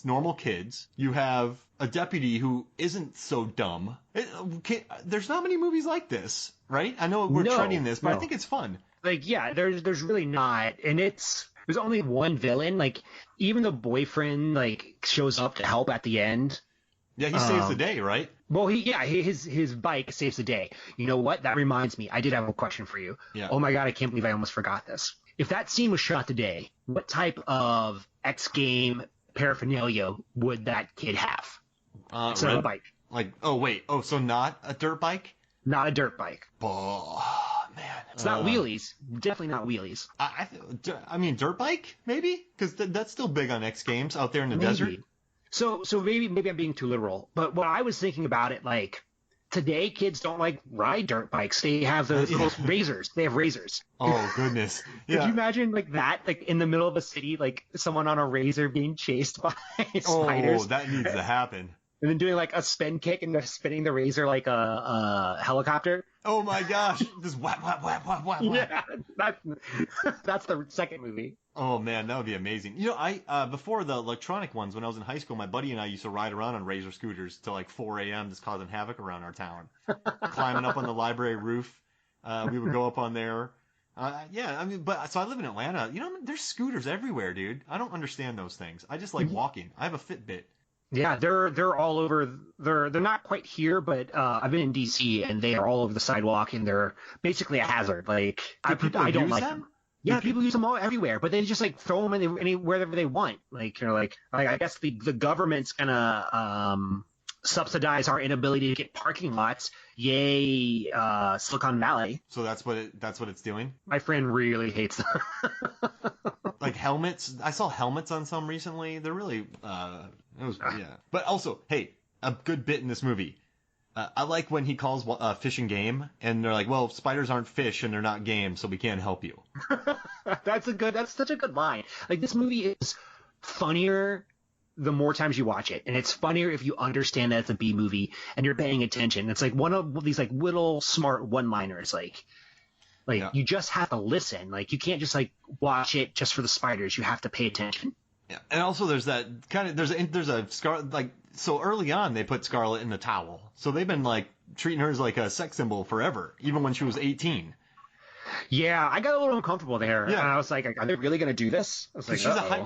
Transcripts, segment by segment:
normal kids. You have a deputy who isn't so dumb. There's not many movies like this, right? I know we're treading this, but I think it's fun. Like, yeah, there's really not, and there's only one villain. Like, even the boyfriend like shows up to help at the end. Yeah, he saves the day, right? Well, his bike saves the day. You know what? That reminds me. I did have a question for you. Yeah. Oh my God, I can't believe I almost forgot this. If that scene was shot today, what type of X game paraphernalia would that kid have? Instead of a bike. Like, so not a dirt bike? Not a dirt bike. Oh, man. It's not wheelies. Definitely not wheelies. I mean, dirt bike, maybe? Because that's still big on X Games out there in the desert. So maybe I'm being too literal. But what I was thinking about it, like, today kids don't like ride dirt bikes. They have those little razors. They have razors. Oh, goodness. Yeah. Could you imagine like that, like in the middle of a city, like someone on a razor being chased by spiders? Oh, that needs to happen. And then doing like a spin kick and spinning the razor like a helicopter. Oh my gosh! Just whap, whap, whap, whap, whap. Yeah, that's the second movie. Oh man, that would be amazing. You know, I before the electronic ones, when I was in high school, my buddy and I used to ride around on razor scooters till like 4 a.m. just causing havoc around our town. Climbing up on the library roof, we would go up on there. Yeah, I mean, so I live in Atlanta. You know, there's scooters everywhere, dude. I don't understand those things. I just like walking. I have a Fitbit. Yeah, they're all over. They're not quite here, but I've been in DC and they are all over the sidewalk and they're basically a hazard. Like I don't like them. Yeah, people use them all everywhere, but they just like throw them wherever they want. Like you're like I guess the government's gonna subsidize our inability to get parking lots. Yay, Silicon Valley. So that's what it's doing. My friend really hates them. Like helmets. I saw helmets on some recently. They're really yeah. But also, hey, a good bit in this movie. I like when he calls fish and game, and they're like, "Well, spiders aren't fish and they're not game, so we can't help you." That's such a good line. Like this movie is funnier the more times you watch it, and it's funnier if you understand that it's a B movie and you're paying attention. It's like one of these like little smart one-liners, like yeah. You just have to listen. Like you can't just like watch it just for the spiders. You have to pay attention. Yeah, and also there's that kind of there's a Scarlet, like, so early on they put Scarlet in the towel, so they've been like treating her as like a sex symbol forever, even when she was 18. Yeah, I got a little uncomfortable there. Yeah, and I was like, are they really gonna do this? I was like,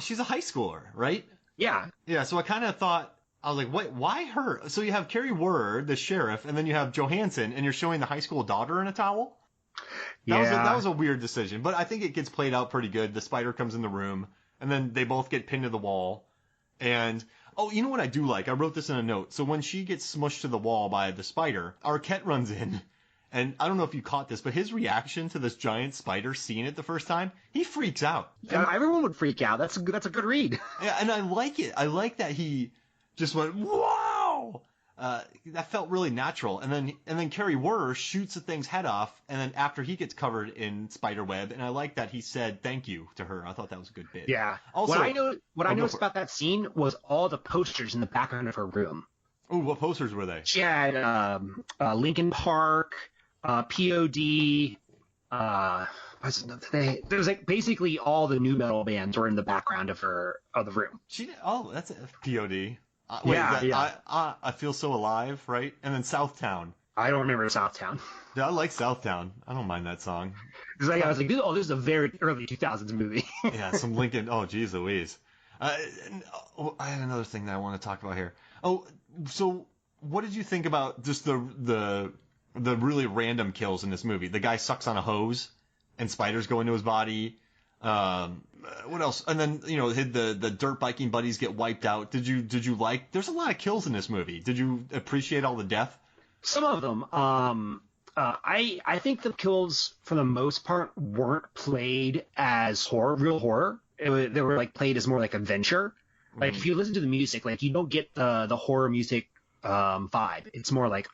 she's a high schooler, right? Yeah. Yeah, so I kind of thought, I was like, wait, why her? So you have Carrie Ward, the sheriff, and then you have Johansson, and you're showing the high school daughter in a towel? That was a weird decision, but I think it gets played out pretty good. The spider comes in the room, and then they both get pinned to the wall. And, oh, you know what I do like? I wrote this in a note. So when she gets smushed to the wall by the spider, Arquette runs in. And I don't know if you caught this, but his reaction to this giant spider seeing it the first time, he freaks out. Yeah, everyone would freak out. That's a good read. Yeah, and I like it. I like that he just went, wow! That felt really natural. And then Carrie Wurr shoots the thing's head off, and then after he gets covered in spider web, and I like that he said thank you to her. I thought that was a good bit. Yeah. Also, what I noticed about that scene was all the posters in the background of her room. Oh, what posters were they? She had Linkin Park, POD. There was like basically all the new metal bands were in the background of the room. That's a POD. Yeah. I Feel So Alive, right? And then Southtown. I don't remember Southtown. Yeah, I like Southtown. I don't mind that song. I was like, this is a very early 2000s movie. Yeah, some Lincoln. Oh, geez Louise. I had another thing that I want to talk about here. Oh, so what did you think about just the really random kills in this movie? The guy sucks on a hose, and spiders go into his body. What else? And then, the dirt biking buddies get wiped out. Did you like? There's a lot of kills in this movie. Did you appreciate all the death? Some of them. I think the kills for the most part weren't played as real horror. They were like played as more like adventure. Like if you listen to the music, like you don't get the horror music vibe. It's more like,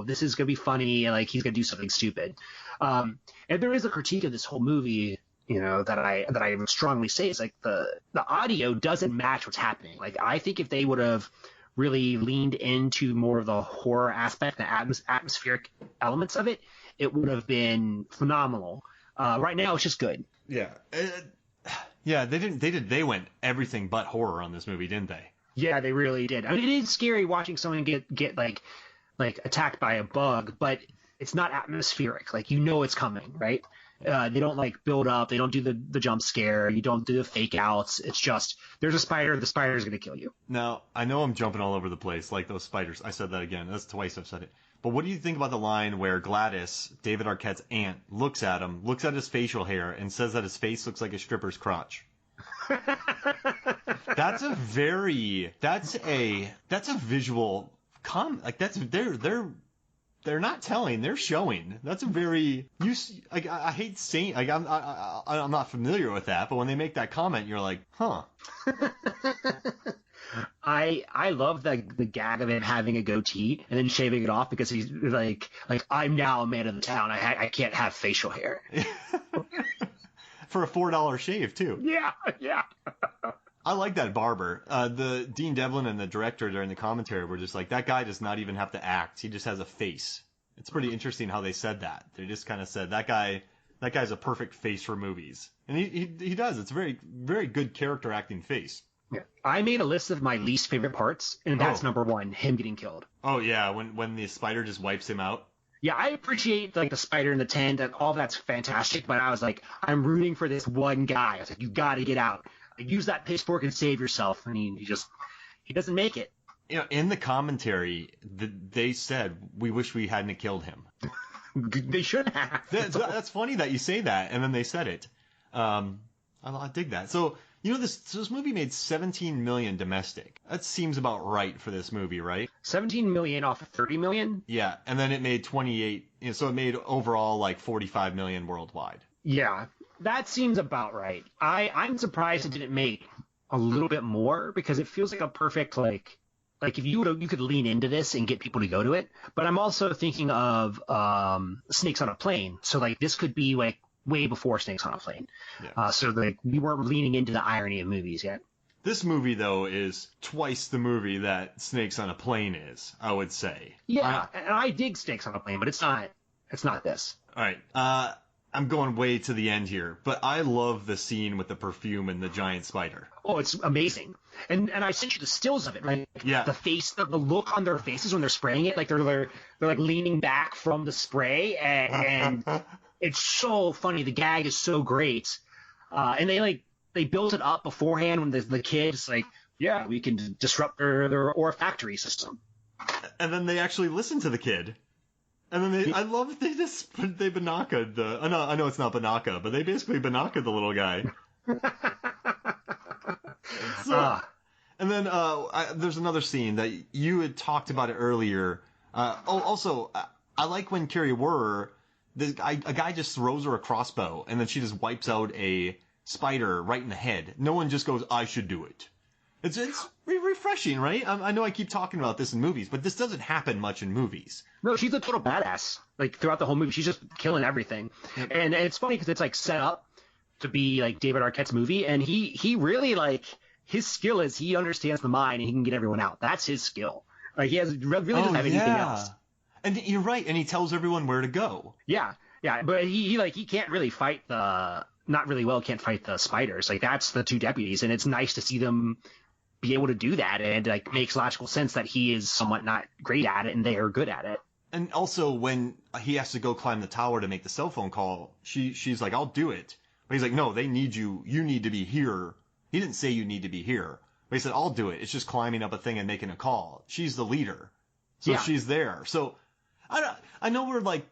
this is gonna be funny, and like he's gonna do something stupid. And there is a critique of this whole movie, that I would strongly say is like the audio doesn't match what's happening. Like I think if they would have really leaned into more of the horror aspect, the atmospheric elements of it, it would have been phenomenal. Right now, it's just good. Yeah. Yeah, they went everything but horror on this movie, didn't they? Yeah, they really did. I mean, it is scary watching someone get like attacked by a bug, but it's not atmospheric. Like, you know it's coming, right? They don't like build up. They don't do the jump scare. You don't do the fake outs. It's just there's a spider. The spider is going to kill you. Now, I know I'm jumping all over the place like those spiders. I said that again. That's twice I've said it. But what do you think about the line where Gladys, David Arquette's aunt, looks at him, looks at his facial hair, and says that his face looks like a stripper's crotch? That's a visual like they're not telling, they're showing. That's a very I hate saying, like, I'm not familiar with that, but when they make that comment, you're like, huh. I love the gag of him having a goatee and then shaving it off because he's like I'm now a man of the town. I can't have facial hair. For a $4 shave too. Yeah. I like that barber. The Dean Devlin and the director during the commentary were just like, that guy does not even have to act. He just has a face. It's pretty interesting how they said that. They just kind of said that guy's a perfect face for movies, and he does. It's a very, very good character acting face. Yeah. I made a list of my least favorite parts, and that's number one: him getting killed. Oh yeah, when the spider just wipes him out. Yeah, I appreciate like the spider in the tent and all that's fantastic, but I was like, I'm rooting for this one guy. I was like, you got to get out. Use that pitchfork and save yourself. And he doesn't make it. You know, in the commentary, they said, we wish we hadn't killed him. They should have. That's funny that you say that, and then they said it. I dig that. So, you know, this movie made $17 million domestic. That seems about right for this movie, right? 17 million off of 30 million? Yeah, and then it made 28, so it made overall like 45 million worldwide. Yeah, that seems about right. I'm surprised it didn't make a little bit more, because it feels like a perfect, like if you could lean into this and get people to go to it. But I'm also thinking of Snakes on a Plane. So like this could be like way before Snakes on a Plane. Yeah. So like we weren't leaning into the irony of movies yet. This movie, though, is twice the movie that Snakes on a Plane is, I would say. Yeah, and I dig Snakes on a Plane, but it's not this. All right. I'm going way to the end here, but I love the scene with the perfume and the giant spider. Oh, it's amazing. And I sent you the stills of it, right? Yeah. The look on their faces when they're spraying it, like they're like leaning back from the spray, and it's so funny. The gag is so great. And they built it up beforehand when the kid's like, yeah, we can disrupt their olfactory system. And then they actually listen to the kid. And then I love they banaka I know it's not banaka, but they basically banaka the little guy. And then there's another scene that you had talked about it earlier. Also, I like when Carrie Werner, a guy just throws her a crossbow, and then she just wipes out a spider right in the head. No one just goes, I should do it. It's refreshing, right? I know I keep talking about this in movies, but this doesn't happen much in movies. No, she's a total badass. Like throughout the whole movie, she's just killing everything. Yep. And it's funny because it's like set up to be like David Arquette's movie, and he really, like, his skill is he understands the mind and he can get everyone out. That's his skill. Like he really doesn't have anything else. And you're right, and he tells everyone where to go. Yeah, but he can't really fight can't fight the spiders. Like that's the two deputies, and it's nice to see them be able to do that, and it like makes logical sense that he is somewhat not great at it and they are good at it. And also when he has to go climb the tower to make the cell phone call, she's like, I'll do it. But he's like, no, they need you. You need to be here. He didn't say you need to be here. But he said, I'll do it. It's just climbing up a thing and making a call. She's the leader. So she's there. So I know we're like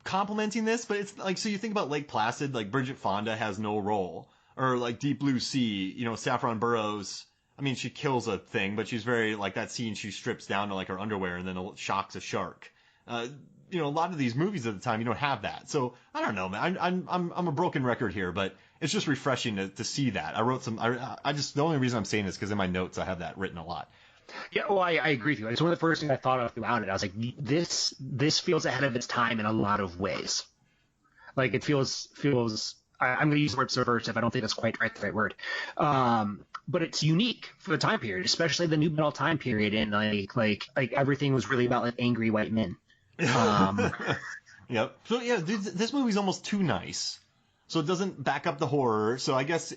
complimenting this, but it's like, so you think about Lake Placid, like Bridget Fonda has no role. Or like Deep Blue Sea, Saffron Burrows, I mean, she kills a thing, but she's very, like, that scene, she strips down to, like, her underwear and then shocks a shark. A lot of these movies at the time, you don't have that. So, I don't know, man. I'm a broken record here, but it's just refreshing to see that. I wrote the only reason I'm saying this is because in my notes I have that written a lot. Yeah, well, I agree with you. It's one of the first things I thought of throughout it. I was like, this feels ahead of its time in a lot of ways. Like, it feels I'm going to use the word subversive. I don't think that's quite the right word. But it's unique for the time period, especially the new metal time period, and like everything was really about like angry white men. Yep. So yeah, this movie's almost too nice, so it doesn't back up the horror. So I guess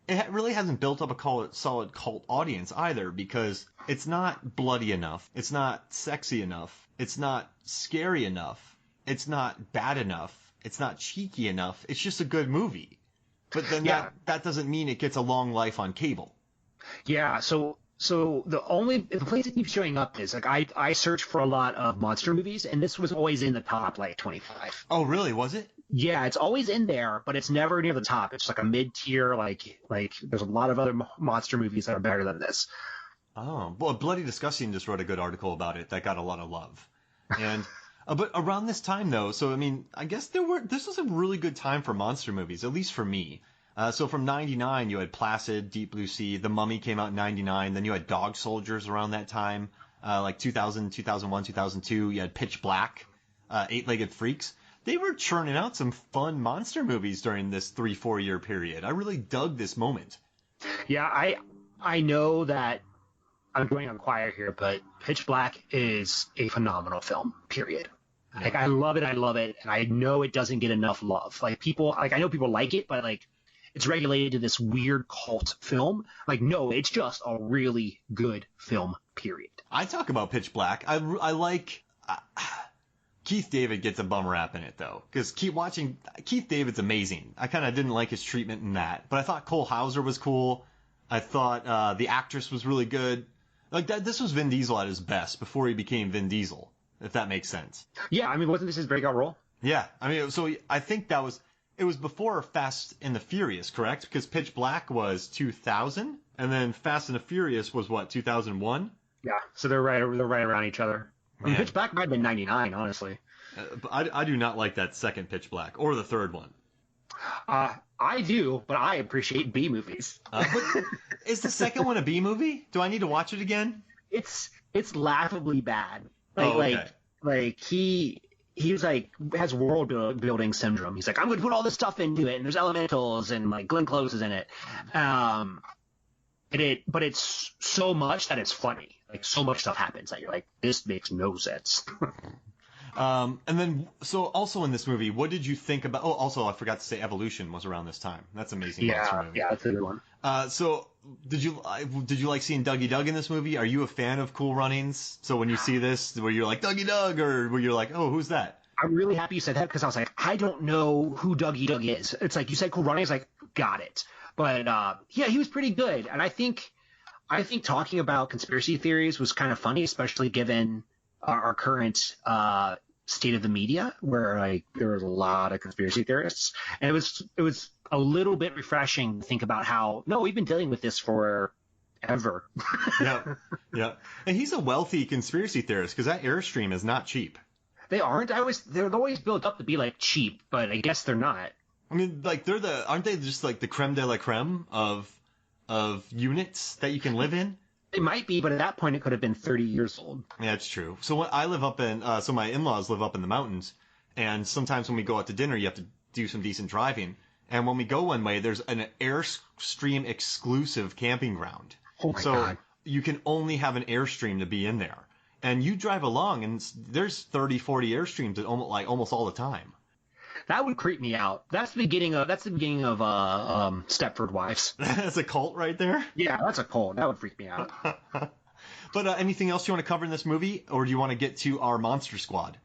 it really hasn't built up a solid cult audience either, because it's not bloody enough, it's not sexy enough, it's not scary enough, it's not bad enough, it's not cheeky enough. It's just a good movie. But then that doesn't mean it gets a long life on cable. Yeah, so the place it keeps showing up is like I search for a lot of monster movies, and this was always in the top like 25. Oh, really? Was it? Yeah, it's always in there, but it's never near the top. It's like a mid-tier, like there's a lot of other monster movies that are better than this. Oh, well, Bloody Disgusting just wrote a good article about it that got a lot of love. And but around this time though, so I mean, I guess this was a really good time for monster movies, at least for me. So from 99, you had Placid, Deep Blue Sea, The Mummy came out in 99, then you had Dog Soldiers around that time, like 2000, 2001, 2002, you had Pitch Black, Eight-Legged Freaks. They were churning out some fun monster movies during this 3-4 year period. I really dug this moment. Yeah, I know that I'm going on choir here, but Pitch Black is a phenomenal film, period. Yeah. Like, I love it, and I know it doesn't get enough love. Like, I know people like it, but, like, it's regulated to this weird cult film. Like, no, it's just a really good film, period. I talk about Pitch Black. I like... Keith David gets a bum rap in it, though, because Keith David's amazing. I kind of didn't like his treatment in that, but I thought Cole Hauser was cool. I thought the actress was really good. Like that, this was Vin Diesel at his best before he became Vin Diesel, if that makes sense. Yeah, I mean, wasn't this his breakout role? Yeah, I mean, so I think it was before Fast and the Furious, correct? Because Pitch Black was 2000, and then Fast and the Furious was what, 2001? Yeah, so they're right around each other. I mean, Pitch Black might have been 99, honestly. But I do not like that second Pitch Black, or the third one. I do, but I appreciate B movies. But is the second one a B movie? Do I need to watch it again? It's laughably bad. Okay. Like he's like has world building syndrome. He's like, I'm going to put all this stuff into it, and there's elementals, and like Glenn Close is in it. But it's so much that it's funny. Like, so much stuff happens that you're like, this makes no sense. And then, so also in this movie, what did you think about? Oh, also I forgot to say, Evolution was around this time. That's an amazing monster movie. Yeah, that's a good one. So did you like seeing Dougie Doug in this movie? Are you a fan of Cool Runnings? So when you see this, where you're like Dougie Doug, or where you're like, oh, who's that? I'm really happy you said that, because I was like, I don't know who Dougie Doug is. It's like you said Cool Runnings, like, got it. But yeah, he was pretty good, and I think talking about conspiracy theories was kind of funny, especially given our current state of the media, where like there was a lot of conspiracy theorists, and it was a little bit refreshing to think about how we've been dealing with this for ever. yeah. And he's a wealthy conspiracy theorist, because that Airstream is not cheap. They aren't. They're always built up to be like cheap, but I guess they're not. I mean, like aren't they just like the creme de la creme of units that you can live in? It might be, but at that point it could have been 30 years old. Yeah, it's true. So when I live up in, so my in-laws live up in the mountains, and sometimes when we go out to dinner, you have to do some decent driving. And when we go one way, there's an Airstream exclusive camping ground. Oh my God. You can only have an Airstream to be in there. And you drive along, and there's 30, 40 Airstreams almost all the time. That would creep me out. That's the beginning of Stepford Wives. That's a cult right there? Yeah, that's a cult. That would freak me out. But anything else you want to cover in this movie, or do you want to get to our Monster Squad?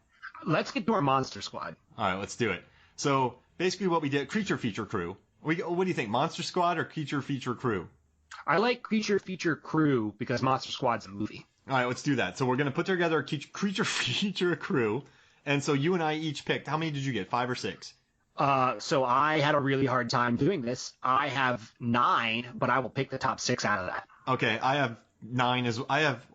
Let's get to our Monster Squad. All right, let's do it. So basically what we did, Creature Feature Crew. What do you think, Monster Squad or Creature Feature Crew? I like Creature Feature Crew because Monster Squad's a movie. All right, let's do that. So we're going to put together a Creature Feature Crew. And so you and I each picked, how many did you get, 5 or 6? So I had a really hard time doing this. I have 9, but I will pick the top 6 out of that. Okay, I have 9 I have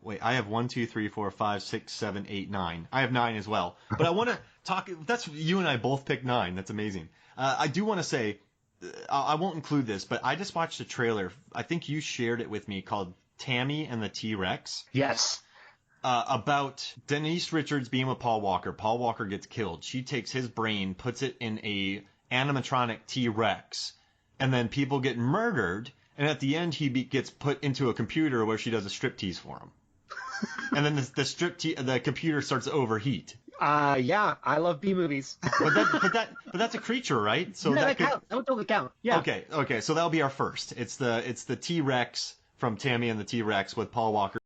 1, 2, 3, 4, 5, 6, 7, 8, 9. I have 9 as well. But I want to talk, you and I both picked 9. That's amazing. I do want to say, I won't include this, but I just watched a trailer. I think you shared it with me, called Tammy and the T-Rex. Yes. About Denise Richards being with Paul Walker. Paul Walker gets killed. She takes his brain, puts it in a animatronic T-Rex, and then people get murdered, and at the end he gets put into a computer where she does a striptease for him. And then the computer starts to overheat. Yeah, I love B movies. But that's a creature, right? So yeah, that could count. That would totally count. Yeah. Okay, so that'll be our first. It's the T-Rex from Tammy and the T-Rex with Paul Walker